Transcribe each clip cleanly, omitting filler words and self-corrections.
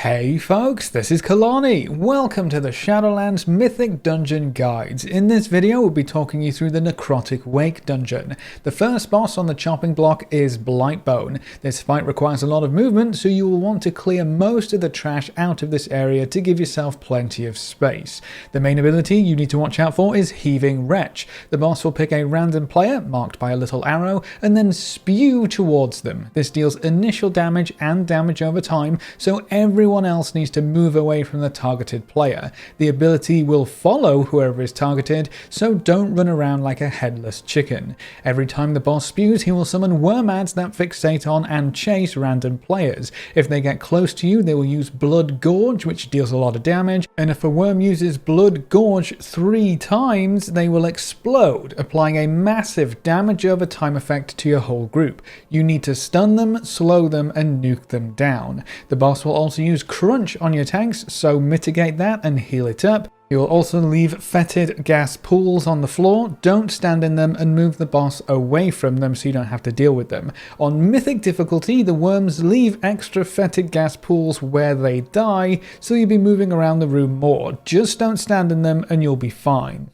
Hey folks, this is Kalani. Welcome to the Shadowlands Mythic Dungeon Guides. In this video we'll be talking you through the Necrotic Wake dungeon. The first boss on the chopping block is Blightbone. This fight requires a lot of movement, so you will want to clear most of the trash out of this area to give yourself plenty of space. The main ability you need to watch out for is Heaving Wretch. The boss will pick a random player, marked by a little arrow, and then spew towards them. This deals initial damage and damage over time, so everyone else needs to move away from the targeted player. The ability will follow whoever is targeted, so don't run around like a headless chicken. Every time the boss spews, he will summon wormads that fixate on and chase random players. If they get close to you, they will use Blood Gorge, which deals a lot of damage, and if a worm uses Blood Gorge 3 times, they will explode, applying a massive damage over time effect to your whole group. You need to stun them, slow them, and nuke them down. The boss will also use Crunch on your tanks, so mitigate that and heal it up. You will also leave fetid gas pools on the floor. Don't stand in them and move the boss away from them so you don't have to deal with them. On Mythic Difficulty, the worms leave extra fetid gas pools where they die, so you'll be moving around the room more. Just don't stand in them and you'll be fine.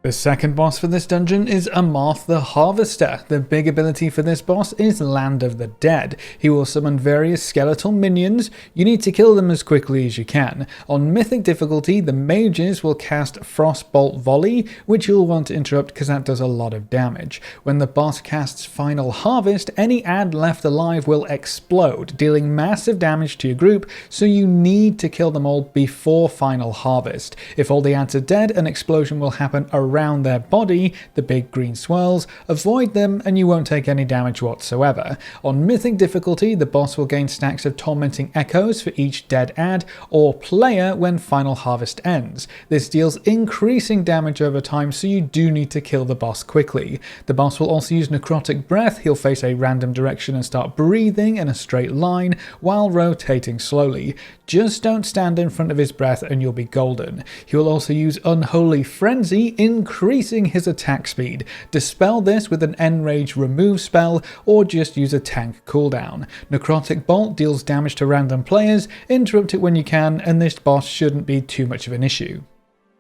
The second boss for this dungeon is Amarth the Harvester. The big ability for this boss is Land of the Dead. He will summon various skeletal minions. You need to kill them as quickly as you can. On Mythic Difficulty, the mages will cast Frostbolt Volley, which you'll want to interrupt because that does a lot of damage. When the boss casts Final Harvest, any ad left alive will explode, dealing massive damage to your group, so you need to kill them all before Final Harvest. If all the ads are dead, an explosion will happen around their body, the big green swirls. Avoid them and you won't take any damage whatsoever. On Mythic Difficulty, the boss will gain stacks of Tormenting Echoes for each dead ad or player when Final Harvest ends. This deals increasing damage over time, so you do need to kill the boss quickly. The boss will also use Necrotic Breath. He'll face a random direction and start breathing in a straight line while rotating slowly. Just don't stand in front of his breath and you'll be golden. He will also use Unholy Frenzy, increasing his attack speed. Dispel this with an Enrage remove spell or just use a tank cooldown. Necrotic Bolt deals damage to random players. Interrupt it when you can, and this boss shouldn't be too much of an issue.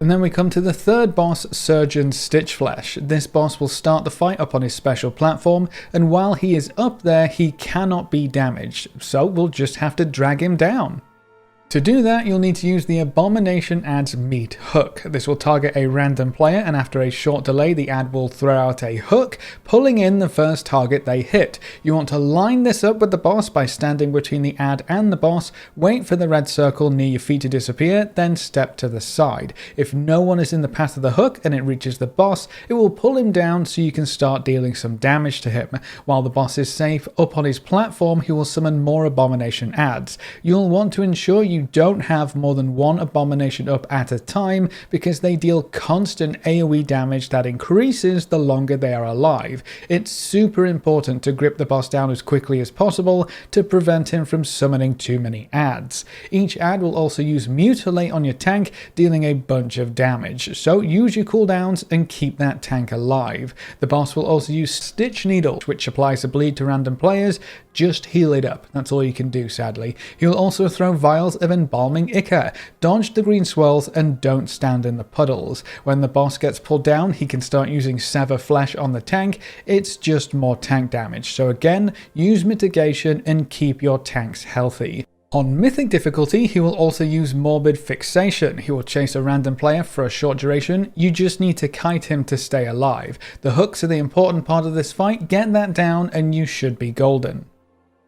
And then we come to the third boss, Surgeon Stitchflesh. This boss will start the fight up on his special platform, and while he is up there, he cannot be damaged, so we'll just have to drag him down. To do that, you'll need to use the Abomination Ad's Meat Hook. This will target a random player, and after a short delay, the ad will throw out a hook, pulling in the first target they hit. You want to line this up with the boss by standing between the ad and the boss, wait for the red circle near your feet to disappear, then step to the side. If no one is in the path of the hook and it reaches the boss, it will pull him down so you can start dealing some damage to him. While the boss is safe up on his platform, he will summon more Abomination Ads. You'll want to ensure you don't have more than one Abomination up at a time, because they deal constant AoE damage that increases the longer they are alive. It's super important to grip the boss down as quickly as possible to prevent him from summoning too many ads. Each ad will also use Mutilate on your tank, dealing a bunch of damage, so use your cooldowns and keep that tank alive. The boss will also use Stitch Needle, which applies a bleed to random players. Just heal it up, that's all you can do, sadly. He'll also throw vials of Embalming Ichor. Dodge the green swirls and don't stand in the puddles. When the boss gets pulled down, he can start using Sever Flesh on the tank. It's just more tank damage, so again, use mitigation and keep your tanks healthy. On Mythic Difficulty, he will also use Morbid Fixation. He will chase a random player for a short duration. You just need to kite him to stay alive. The hooks are the important part of this fight. Get that down and you should be golden.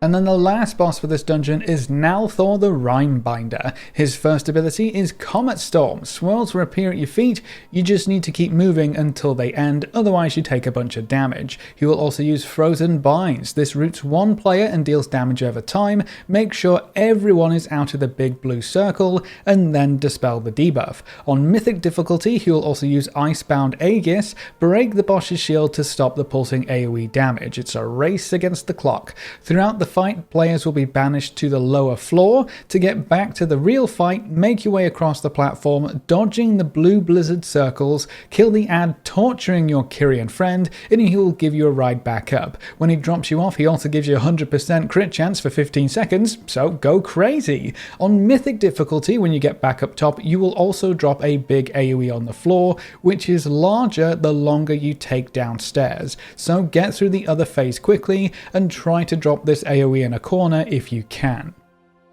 And then the last boss for this dungeon is Nalthor the Rimebinder. His first ability is Comet Storm. Swirls will appear at your feet. You just need to keep moving until they end, otherwise you take a bunch of damage. He will also use Frozen Binds. This roots one player and deals damage over time. Make sure everyone is out of the big blue circle, and then dispel the debuff. On Mythic Difficulty, he will also use Icebound Aegis. Break the boss's shield to stop the pulsing AoE damage. It's a race against the clock. Throughout the fight, players will be banished to the lower floor. To get back to the real fight, make your way across the platform, dodging the blue blizzard circles, kill the ad torturing your Kyrian friend, and he will give you a ride back up. When he drops you off, he also gives you a 100% crit chance for 15 seconds, so go crazy. On Mythic Difficulty, when you get back up top, you will also drop a big AoE on the floor, which is larger the longer you take downstairs. So get through the other phase quickly and try to drop this AoE in a corner if you can.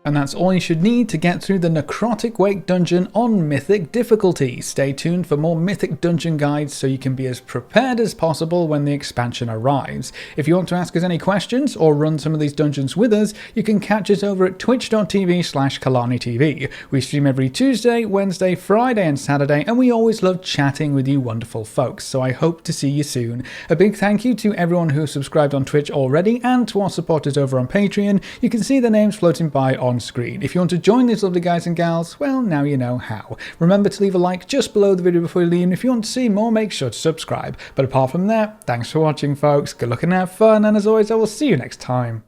And that's all you should need to get through the Necrotic Wake dungeon on Mythic Difficulty. Stay tuned for more Mythic dungeon guides so you can be as prepared as possible when the expansion arrives. If you want to ask us any questions or run some of these dungeons with us, you can catch us over at twitch.tv/KalaniTV. We stream every Tuesday, Wednesday, Friday and Saturday, and we always love chatting with you wonderful folks, so I hope to see you soon. A big thank you to everyone who has subscribed on Twitch already and to our supporters over on Patreon. You can see the names floating by on screen. If you want to join these lovely guys and gals, well, now you know how. Remember to leave a like just below the video before you leave, and if you want to see more, make sure to subscribe. But apart from that, thanks for watching, folks. Good luck and have fun, and as always, I will see you next time.